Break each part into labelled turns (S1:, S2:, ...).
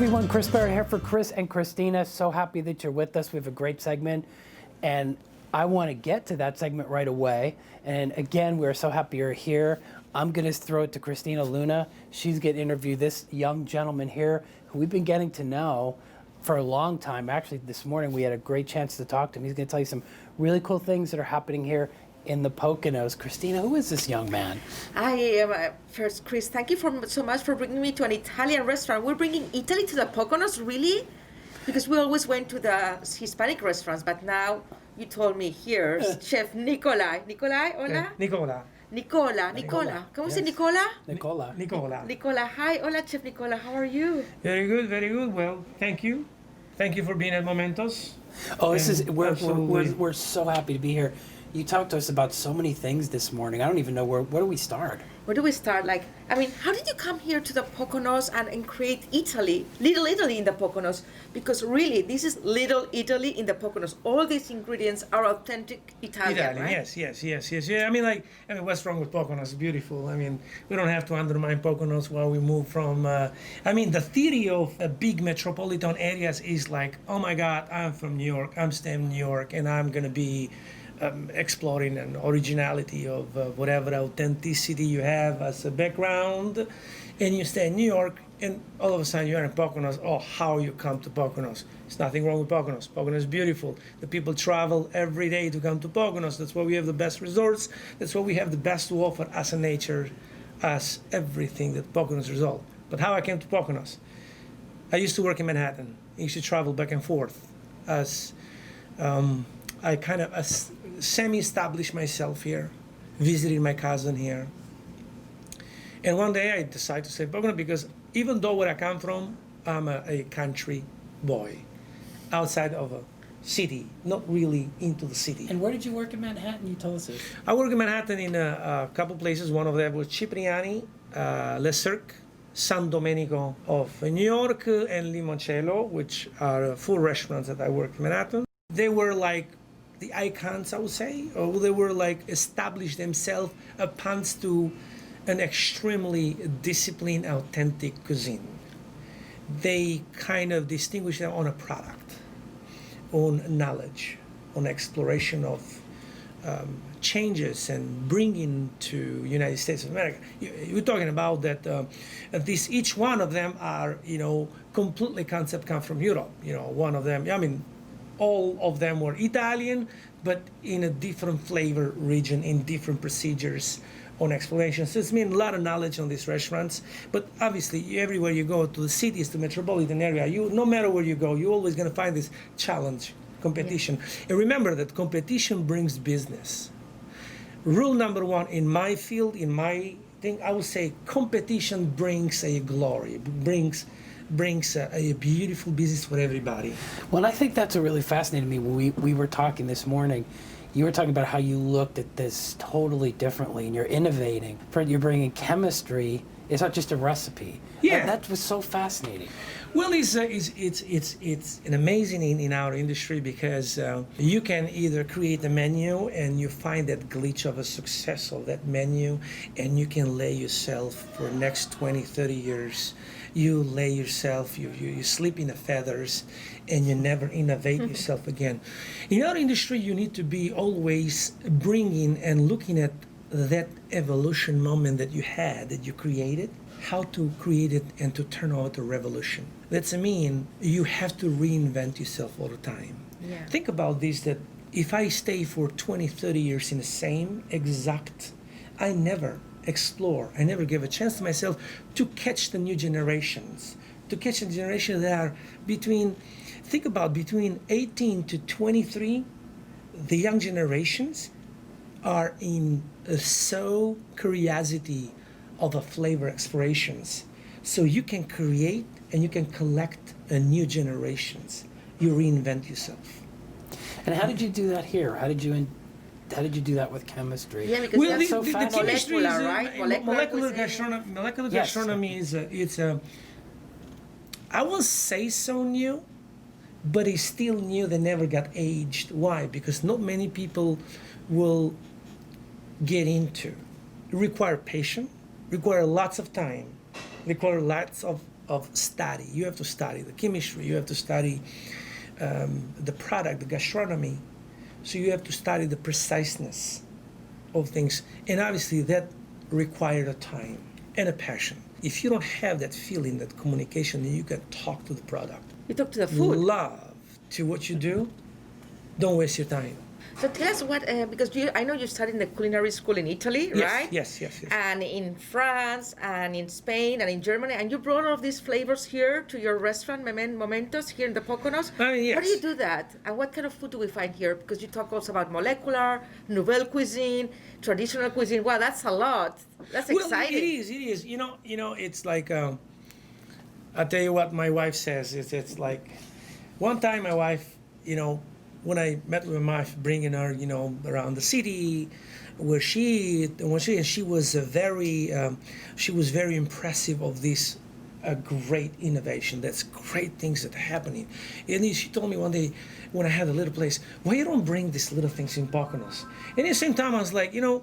S1: everyone, Chris Barrett here for Chris and Christina. So happy that you're with us. We have a great segment, and I want to get to that segment right away. And again, we're so happy you're here. I'm going to throw it to Christina Luna. She's going to interview this young gentleman here who we've been getting to know for a long time. Actually, this morning we had a great chance to talk to him. He's going to tell you some really cool things that are happening here in the Poconos. Christina, who is this young man?
S2: I am, first, Chris, thank you so much for bringing me to an Italian restaurant. We're bringing Italy to the Poconos, really? Because we always went to the Hispanic restaurants, but now you told me here's Chef Nicolai. Nicolai, hola?
S3: Nicola.
S2: Nicola. ¿Cómo se Nicola?
S1: Nicola.
S2: Nicola. Hi, hola, Chef Nicola. How are you?
S3: Very good. Well, thank you. Thank you for being at Momentos.
S1: Oh, we're so happy to be here. You talked to us about so many things this morning. I don't even know where do we start?
S2: Where do we start? How did you come here to the Poconos and create Italy, Little Italy in the Poconos? Because really, this is Little Italy in the Poconos. All these ingredients are authentic Italian, right?
S3: Yes. Yeah, what's wrong with Poconos? It's beautiful. We don't have to undermine Poconos while we move from... the theory of big metropolitan areas is like, oh my God, I'm from New York, I'm staying in New York, and I'm going to be... exploring an originality of whatever authenticity you have as a background, and you stay in New York, and all of a sudden you're in Poconos. Oh, how you come to Poconos? There's nothing wrong with Poconos. Poconos is beautiful. The people travel every day to come to Poconos. That's why we have the best resorts. That's why we have the best to offer as a nature, as everything that Poconos result. But how I came to Poconos? I used to work in Manhattan. I used to travel back and forth as I kind of semi-established myself here, visiting my cousin here. And one day I decided to say Pocono because even though where I come from, I'm a country boy, outside of a city, not really into the city.
S1: And where did you work in Manhattan? You told us this.
S3: I work in Manhattan in a couple places. One of them was Cipriani, Le Cirque, San Domenico of New York, and Limoncello, which are 4 restaurants that I worked in Manhattan. They were like the icons, I would say, or they were like established themselves upon to an extremely disciplined, authentic cuisine. They kind of distinguish them on a product, on knowledge, on exploration of changes and bringing to United States of America. You're talking about that each one of them are, completely concept come from Europe. One of them, all of them were Italian, but in a different flavor region, in different procedures on exploration. So it's mean a lot of knowledge on these restaurants. But obviously, everywhere you go to the cities, to metropolitan area, no matter where you go, you're always going to find this challenge, competition. Yeah. And remember that competition brings business. Rule number 1 in my field, in my thing, I would say competition brings a glory, brings a beautiful business for everybody.
S1: Well, I think that's what really fascinated me when we were talking this morning. You were talking about how you looked at this totally differently, and you're innovating. You're bringing chemistry. It's not just a recipe.
S3: Yeah,
S1: that was so fascinating.
S3: Well, it's an amazing in our industry because you can either create a menu and you find that glitch of a success of that menu, and you can lay yourself for the next 20, 30 years. You lay yourself, you sleep in the feathers, and you never innovate yourself again. In our industry, you need to be always bringing and looking at that evolution moment that you had, that you created, how to create it and to turn out a revolution. That's mean you have to reinvent yourself all the time.
S2: Yeah.
S3: Think about this, that if I stay for 20, 30 years in the same exact, I never explore. I never give a chance to myself to catch the new generations, to catch the generation that are between 18 to 23, the young generations are in so curiosity of a flavor explorations. So you can create and you can collect a new generations. You reinvent yourself.
S1: And how did you do that here? How did you do that with chemistry?
S2: Yeah, because that's so
S3: the chemistry is
S2: right?
S3: Molecular gastronomy is I won't say so new, but it's still new. They never got aged. Why? Because not many people will get into. It require patience, require lots of time, require lots of of study. You have to study the chemistry. You have to study the product, the gastronomy. So you have to study the preciseness of things. And obviously that required a time and a passion. If you don't have that feeling, that communication, then you can talk to the product.
S2: You talk to the food.
S3: Love to what you do, don't waste your time.
S2: So tell us what, because I know you studied in the culinary school in Italy, right?
S3: Yes.
S2: And in France, and in Spain, and in Germany, and you brought all of these flavors here to your restaurant, Momentos, here in the Poconos.
S3: Yes.
S2: How do you do that? And what kind of food do we find here? Because you talk also about molecular, nouvelle cuisine, traditional cuisine. Wow, that's a lot. That's exciting.
S3: Well, it is. You know, it's like, I'll tell you what my wife says. It's like, one time my wife, when I met with my wife, bringing her, around the city, she was very impressive of this great innovation. That's great things that are happening. And she told me one day when I had a little place, why you don't bring these little things in Poconos? And at the same time, I was like, I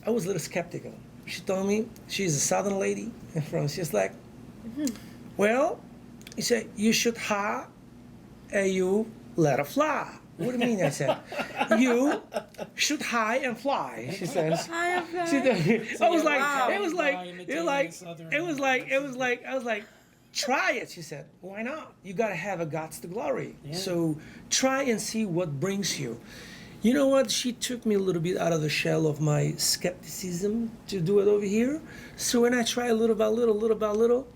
S3: was a little skeptical. She told me, she's a southern lady in France. She's like, well, he said, you should have you let her fly. What do you mean? I said, you should high and fly. She says.
S2: High and fly.
S3: I was like,
S2: wow.
S3: I was like, try it. She said, why not? You gotta have a guts to glory.
S1: Yeah.
S3: So try and see what brings you. You know what? She took me a little bit out of the shell of my skepticism to do it over here. So when I try little by little,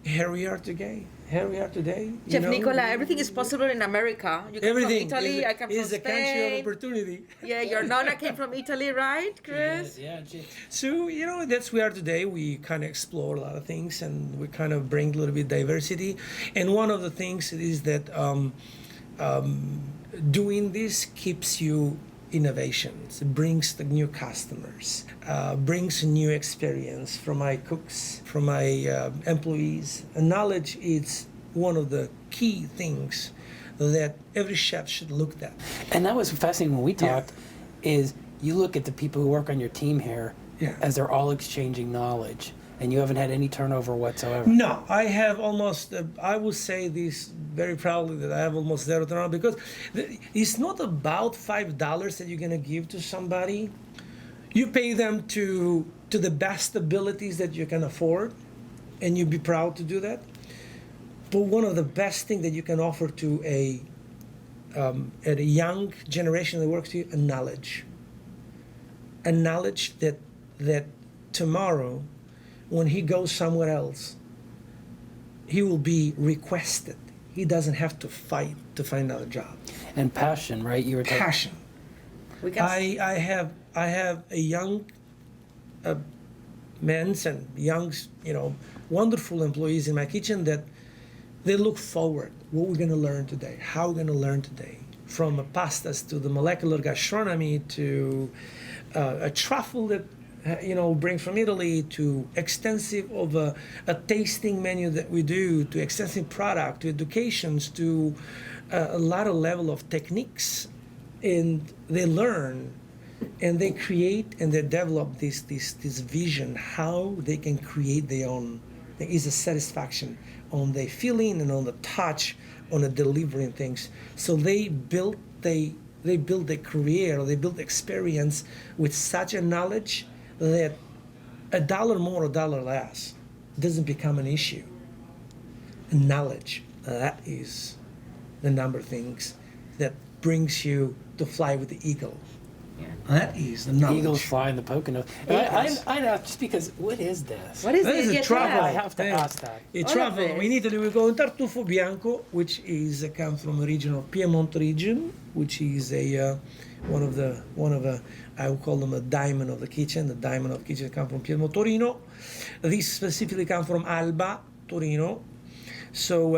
S3: here we are today.
S2: Chef Nicola, everything is possible in America. You come
S3: Everything
S2: from Italy, I come from
S3: is a country of
S2: Spain.
S3: opportunity.
S2: Yeah, your nonna came from Italy, right, Chris?
S1: Yeah.
S3: So, that's where we are today. We kind of explore a lot of things and we kind of bring a little bit diversity. And one of the things is that doing this keeps you innovations, brings the new customers, brings a new experience from my cooks, from my employees. And knowledge is one of the key things that every chef should look at.
S1: And that was fascinating when we talked, is you look at the people who work on your team here as they're all exchanging knowledge, and you haven't had any turnover whatsoever.
S3: No, I have almost, I would say this very proudly, that I have almost zero turnover, because it's not about $5 that you're going to give to somebody. You pay them to the best abilities that you can afford, and you be proud to do that. But one of the best things that you can offer to a young generation that works with you, a knowledge that tomorrow, when he goes somewhere else, he will be requested. He doesn't have to fight to find another job.
S1: And passion, right? You were talking.
S3: Passion. I have a young men's and young, wonderful employees in my kitchen that they look forward. What we're going to learn today? How we're going to learn today? From pastas to the molecular gastronomy to a truffle that bring from Italy, to extensive of a tasting menu that we do, to extensive product, to educations, to a lot of level of techniques, and they learn and they create and they develop this vision how they can create their own. There is a satisfaction on the feeling and on the touch, on the delivering things. So they build their career, or they build experience with such a knowledge that $1 more or $1 less doesn't become an issue. Knowledge, that is the number of things that brings you to fly with the eagle.
S2: Yeah.
S3: That is the knowledge.
S1: Eagles fly in the Poconos.
S2: Eagles.
S1: I know, just because, what is this?
S2: What is
S3: That is
S2: this?
S3: a truffle.
S1: I have to ask that.
S3: A
S2: All of
S3: truffle.
S2: this.
S3: In Italy, we call it tartufo bianco, which comes from the region of Piedmont region, which is one of the I would call them a diamond of the kitchen. The diamond of the kitchen come from Piedmont, Torino. These specifically come from Alba, Torino. So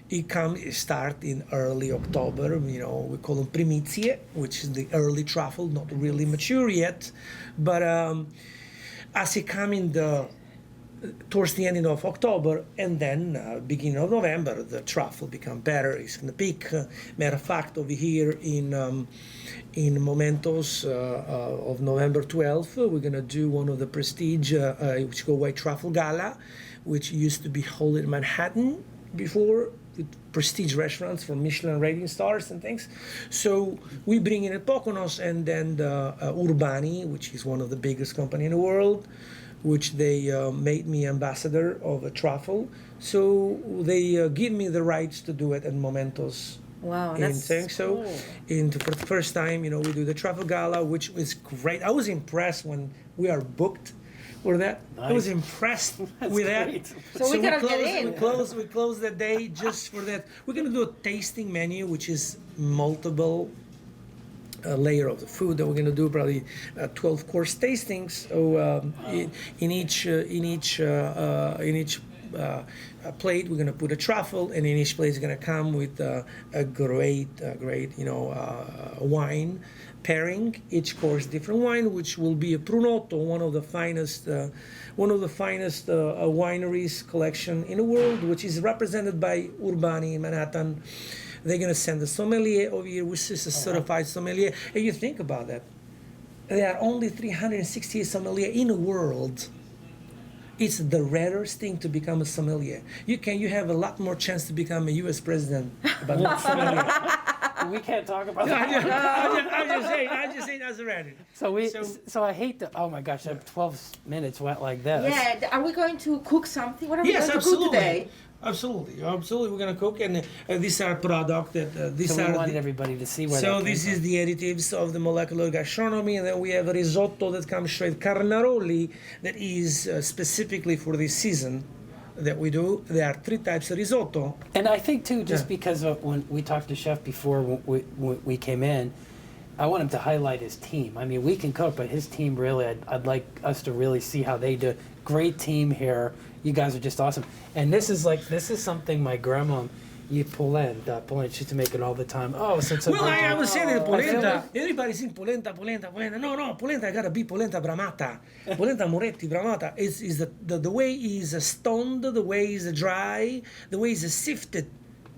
S3: it starts in early October. We call them primizie, which is the early truffle, not really mature yet. But as it comes towards the end of October, and then beginning of November, the truffle become better. It's going to peak. Matter of fact, over here in Momentos of November 12th, we're going to do one of the prestige, which is called White Truffle Gala, which used to be held in Manhattan before, with prestige restaurants for Michelin rating stars and things. So we bring in at Poconos, and then the Urbani, which is one of the biggest company in the world, which they made me ambassador of a truffle. So they give me the rights to do it at Momentos.
S2: Wow,
S3: In
S2: that's
S3: things. So,
S2: cool.
S3: for the first time, we do the Truffle Gala, which was great. I was impressed when we are booked for that. I was
S1: Nice.
S3: impressed with that.
S1: great.
S2: So we cannot get in.
S3: We closed the day just for that. We're gonna do a tasting menu, which is multiple layer of the food that we're gonna do, probably 12 course tastings. So in each plate, we're gonna put a truffle, and in each plate is gonna come with a great, wine pairing. Each course different wine, which will be a Prunotto, one of the finest wineries collection in the world, which is represented by Urbani in Manhattan. They're gonna send a sommelier over here, which is a certified sommelier. And you think about that, there are only 368 sommeliers in the world. It's the rarest thing to become a sommelier. You have a lot more chance to become a U.S. president, but not sommelier.
S1: We can't talk about
S3: I'm
S1: that.
S3: just saying that's a rarity.
S1: So I hate the. Oh my gosh, that 12 minutes went like this.
S2: Yeah, are we going to cook something? What are we
S3: Yes,
S2: going to
S3: absolutely.
S2: cook today?
S3: Absolutely. We're gonna cook, and these are product that these
S1: So we
S3: are.
S1: wanted everybody to see where.
S3: So
S1: that
S3: this
S1: came
S3: is the additives of the molecular gastronomy, and then we have a risotto that comes straight carnaroli that is specifically for this season that we do. There are 3 types of risotto.
S1: from. And I think too, just
S3: Yeah.
S1: because of when we talked to Chef before when we came in, I want him to highlight his team. I mean, we can cook, but his team really, I'd like us to really see how they do. Great team here. You guys are just awesome. And this is something my grandma, polenta, she used to make it all the time. Oh, so it's a
S3: Well,
S1: great
S3: I was saying that
S1: I feel
S3: polenta.
S1: like-
S3: Everybody saying polenta. No, polenta gotta be polenta bramata. Polenta Moretti bramata is the way is stoned, the way is dry, the way is sifted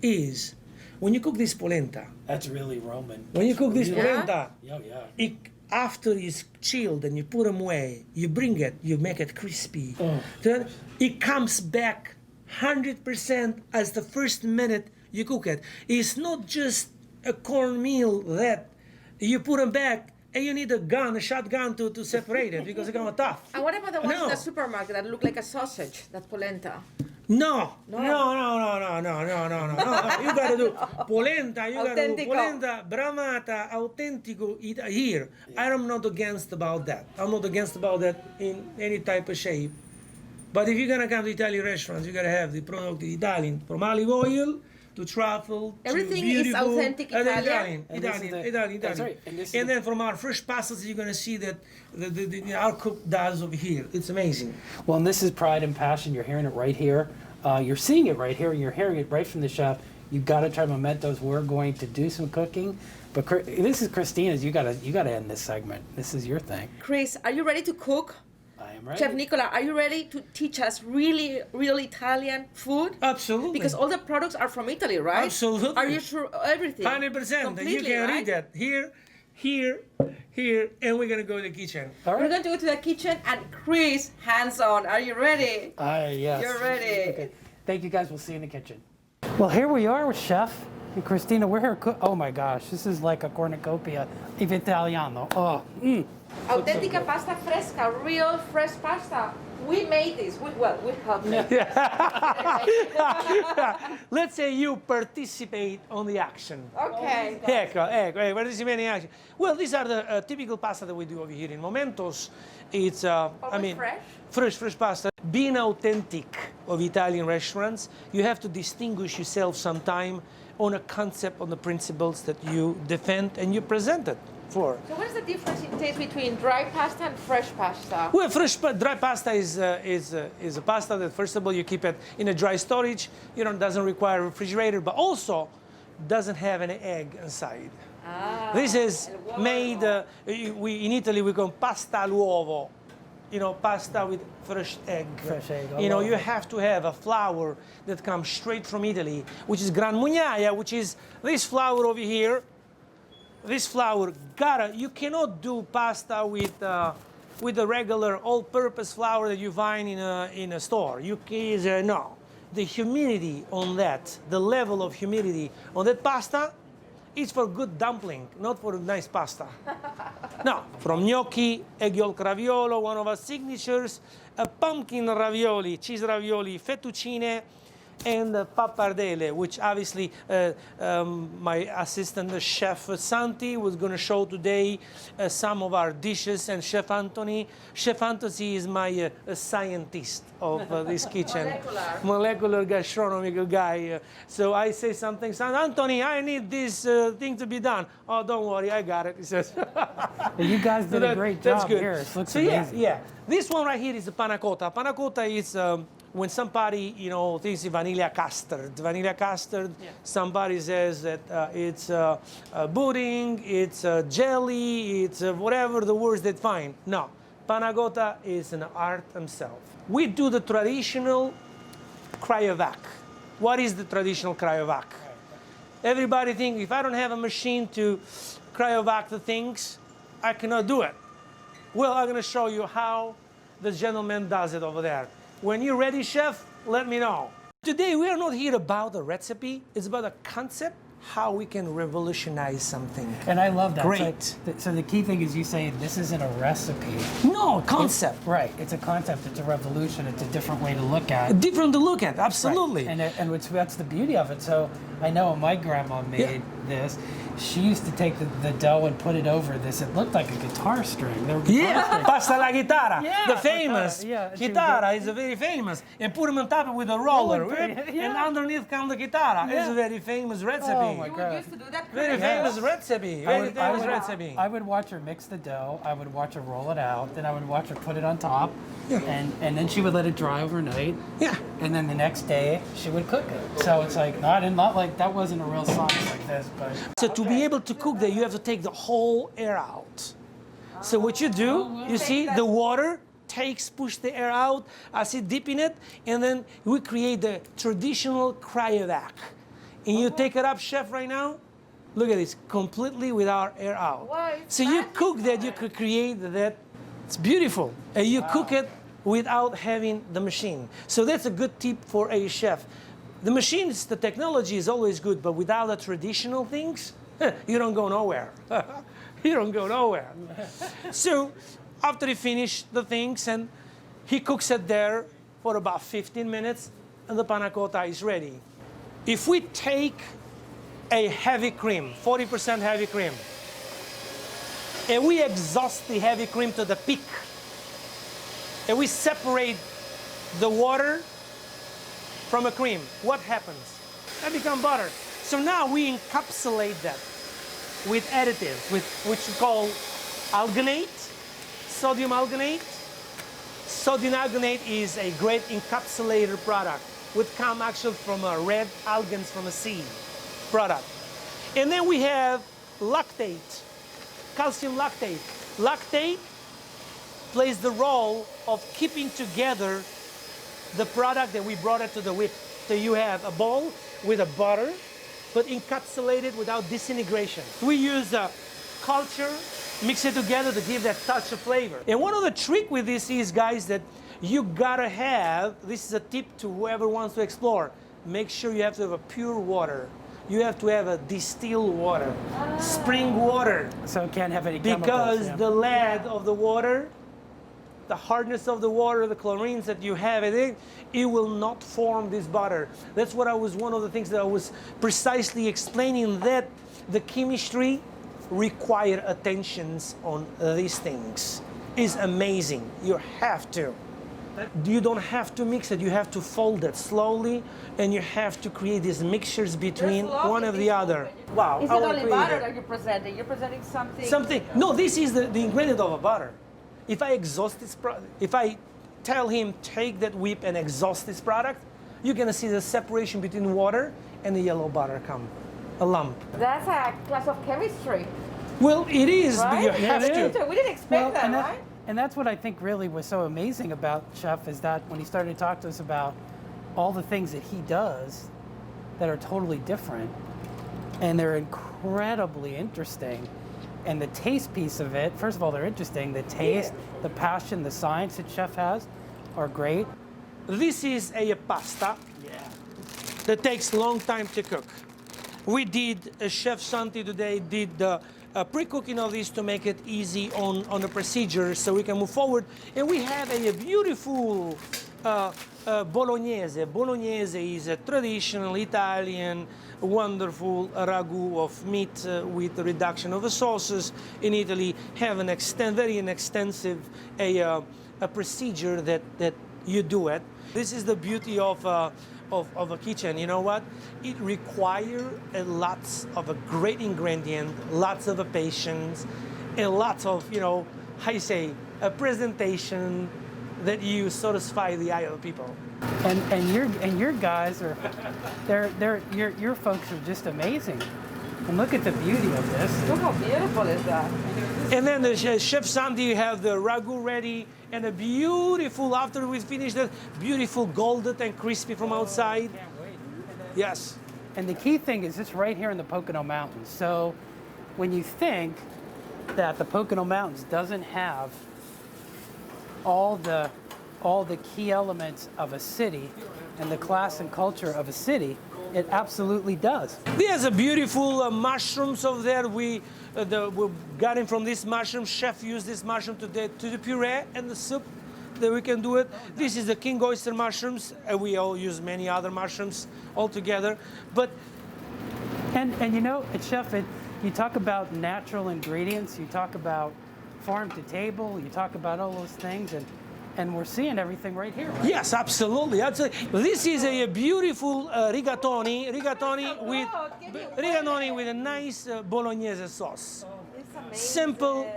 S3: is. When you cook this polenta,
S1: That's really Roman.
S3: when you cook this
S2: Yeah?
S3: polenta,
S1: Yeah, yeah.
S3: it, after it's chilled and you put them away, you bring it, you make it crispy. Then it comes back 100% as the first minute you cook it. It's not just a cornmeal that you put them back and you need a shotgun to separate it because it's kind of tough.
S2: And what about the ones
S3: No.
S2: in the supermarket that look like a sausage, that polenta?
S3: No. You gotta do polenta. You gotta do
S2: Autentico.
S3: polenta, bramata, autentico here. I'm not against about that. I'm not against about that in any type of shape. But if you're gonna come to Italian restaurants, you gotta have the product Italian, from olive oil to truffle.
S2: Everything
S3: to
S2: is
S3: beautiful,
S2: authentic
S3: and
S2: Italian.
S1: And this is
S3: Italian.
S1: that's right. And this is
S3: And then from our fresh pastas, you're gonna see that our cook does over here. It's amazing.
S1: Well, and this is pride and passion. You're hearing it right here. You're seeing it right here, and you're hearing it right from the chef. You've got to try Momentos. We're going to do some cooking, but this is Christina's. You gotta end this segment. This is your thing.
S2: Chris, are you ready to cook?
S1: I am ready.
S2: Chef Nicola, are you ready to teach us really, real Italian food?
S3: Absolutely.
S2: Because all the products are from Italy, right?
S3: Absolutely.
S2: Are you sure everything?
S3: 100%. You
S2: Completely,
S3: can
S2: right?
S3: read that. Here, and we're gonna go to the kitchen.
S1: All
S2: We're
S1: right.
S2: going to go to the kitchen, and Chris, hands on. Are you ready?
S1: Yes.
S2: You're ready.
S1: Okay. Thank you, guys. We'll see you in the kitchen. Well, here we are with Chef and Christina. We're here. Oh my gosh, this is like a cornucopia of Italiano. Oh.
S2: Autentica pasta fresca, real fresh pasta. We made this. We helped you.
S3: Let's say you participate on the action.
S2: Okay.
S3: Ecco, participate in the action. Well, these are the typical pasta that we do over here in Momentos. It's,
S2: Always fresh?
S3: fresh pasta. Being authentic of Italian restaurants, you have to distinguish yourself sometime on a concept, on the principles that you defend and you present it for.
S2: So what is the difference in taste between dry pasta and fresh pasta?
S3: Well, dry pasta is a pasta that, first of all, you keep it in a dry storage. Doesn't require a refrigerator, but also doesn't have any egg inside. This is made. In Italy we call pasta all'uovo. Pasta with fresh egg.
S1: Fresh egg, I
S3: You
S1: love
S3: you
S1: it.
S3: have to have a flour that comes straight from Italy, which is Gran Mugnaia, which is this flour over here. This flour, you cannot do pasta with with the regular all-purpose flour that you find in a store. No. The humidity on that, the level of humidity on that pasta is for good dumpling, not for nice pasta. No, from gnocchi, egg yolk raviolo, one of our signatures, a pumpkin ravioli, cheese ravioli, fettuccine, and pappardelle, which obviously my assistant, the chef Santi, was going to show today some of our dishes, and Chef Anthony. Chef Anthony is my scientist of this kitchen. Molecular gastronomical guy. So I say something, Anthony, I need this thing to be done. Oh, don't worry, I got it, he says.
S1: You guys did a great job here. It looks amazing.
S3: Yeah. This one right here is a panna cotta. Panna cotta is when somebody, thinks vanilla custard. Vanilla custard, somebody says that it's pudding, it's jelly, it's whatever the words they find. No, panna cotta is an art himself. We do the traditional cryovac. What is the traditional cryovac? Everybody thinks if I don't have a machine to cryovac the things, I cannot do it. Well, I'm going to show you how the gentleman does it over there. When you're ready, chef, let me know. Today, we are not here about a recipe. It's about a concept, how we can revolutionize something.
S1: And I love that.
S3: Great.
S1: So the key thing is you say this isn't a recipe.
S3: No, concept.
S1: Right. It's a concept. It's a revolution. It's a different way to look at.
S3: Different to look at, absolutely.
S1: Right. And that's the beauty of it. So I know when my grandma made this, she used to take the dough and put it over this. It looked like a guitar string. There were guitar strings.
S3: Pasta la chitarra.
S1: Yeah,
S3: The famous chitarra is very famous. And put them on top with a roller. And underneath comes the chitarra. It's a very famous recipe.
S1: Oh my
S2: You
S1: God.
S2: used to do that?
S3: Very famous recipe. Very famous recipe.
S1: I would watch her mix the dough. I would watch her roll it out. Then I would watch her put it on top. And then she would let it dry overnight.
S3: Yeah.
S1: And then the next day she would cook it. So it's like not like that wasn't a real science like this, but
S3: So to be able to cook that, you have to take the whole air out. So what you do, you see the water push the air out, I see dip in it, and then we create the traditional cryovac. And you take it up, chef, right now. Look at this, completely without air out.
S2: Wow,
S3: So you cook that, you could create that. It's beautiful. And you cook it without having the machine. So that's a good tip for a chef. The machines, the technology is always good, but without the traditional things, you don't go nowhere. You don't go nowhere. So after he finished the things, and he cooks it there for about 15 minutes, and the panna cotta is ready. If we take a heavy cream, 40% heavy cream, and we exhaust the heavy cream to the peak, and we separate the water from a cream, what happens? That becomes butter. So now we encapsulate that with additives, which we call alginate, sodium alginate. Sodium alginate is a great encapsulator product, which comes actually from a red algae from a seed product. And then we have lactate, calcium lactate. Lactate plays the role of keeping together the product that we brought it to the whip. So you have a bowl with a butter, but encapsulated without disintegration. We use culture, mix it together to give that touch of flavor. And one of the trick with this is, guys, that you gotta have, this is a tip to whoever wants to explore, make sure you have to have a pure water. You have to have a distilled water, spring water.
S1: so it can't have any chemicals.
S3: Because the lead of the water, the hardness of the water, the chlorines that you have in it, it will not form this butter. That's what one of the things that I was precisely explaining, that the chemistry require attentions on these things. Is amazing. You have to. You don't have to mix it. You have to fold it slowly, and you have to create these mixtures between one of the other. Wow.
S2: Is
S3: I
S2: it
S3: wanna
S2: only
S3: create
S2: butter
S3: it.
S2: that you're presenting? You're presenting something.
S3: Something. No, this is the ingredient of a butter. If I exhaust this product, if I tell him take that whip and exhaust this product, you're gonna see the separation between water and the yellow butter come, a lump.
S2: That's a class of chemistry,
S3: Well, it is,
S2: right?
S3: but you have to.
S2: We didn't expect that,
S1: and
S2: right?
S1: And that's what I think really was so amazing about Chef, is that when he started to talk to us about all the things that he does that are totally different, and they're incredibly interesting, And the taste piece of it, first of all, they're interesting. The taste, the passion, the science that chef has are great.
S3: This is a pasta that takes a long time to cook. We did, Chef Santi today did the pre-cooking of this to make it easy on the procedure so we can move forward. And we have a beautiful Bolognese. Bolognese is a traditional Italian, wonderful ragu of meat with the reduction of the sauces. In Italy, have an very extensive a procedure that you do it. This is the beauty of a kitchen. You know what? It requires lots of a great ingredient, lots of a patience, and lots of, how you say, a presentation that you satisfy the eye of the people.
S1: And your guys are, your folks are just amazing. And look at the beauty of this.
S2: Look how beautiful is that.
S3: And then the Chef Santi, you have the ragu ready, and a beautiful, after we finish that, beautiful golden and crispy from outside.
S1: Can't wait.
S3: Yes.
S1: And the key thing is it's right here in the Pocono Mountains. So when you think that the Pocono Mountains doesn't have all the key elements of a city and the class and culture of a city, it absolutely does.
S3: There's a beautiful mushrooms over there. We got it from this mushroom. Chef used this mushroom to the puree and the soup that we can do it. This is the king oyster mushrooms. We all use many other mushrooms all together. But
S1: And Chef, you talk about natural ingredients, you talk about farm to table, you talk about all those things, and we're seeing everything right here. Right?
S3: yes, absolutely. This is a beautiful rigatoni with a nice Bolognese sauce.
S2: It's amazing.
S3: Simple.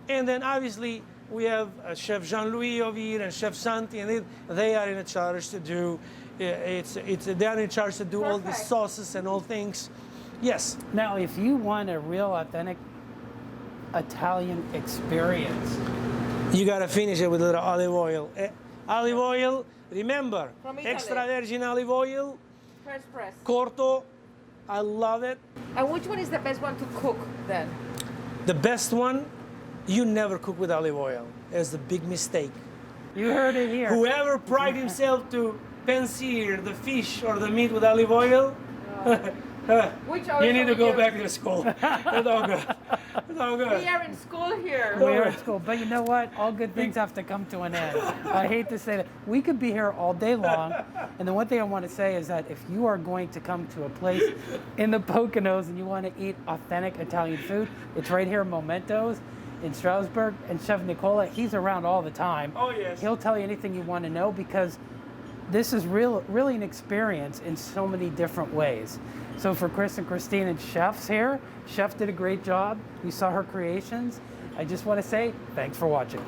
S3: And then obviously we have Chef Jean-Louis over here and Chef Santi, and they are in charge to do. They are in charge to do all the
S2: Perfect.
S3: sauces and all things. Yes.
S1: Now, if you want a real authentic Italian experience,
S3: You gotta finish it with a little olive oil. Olive oil, remember,
S2: From Italy.
S3: extra virgin olive oil,
S2: First press.
S3: corto. I love it.
S2: And which one is the best one to cook then?
S3: The best one, you never cook with olive oil. It's a big mistake.
S1: you heard it here.
S3: Whoever pride himself to pan-sear the fish or the meat with olive oil,
S2: Which
S3: you need to go back to school. It's all good. It's all
S2: We
S3: good.
S2: are in school here.
S1: We are at school, but you know what? All good things have to come to an end. I hate to say that. We could be here all day long. And the one thing I want to say is that if you are going to come to a place in the Poconos and you want to eat authentic Italian food, it's right here, Momentos in Strasbourg. And Chef Nicola, he's around all the time.
S3: Oh, yes.
S1: He'll tell you anything you want to know because this is really an experience in so many different ways. So for Chris and Christina and chefs here, Chef did a great job. You saw her creations. I just want to say thanks for watching.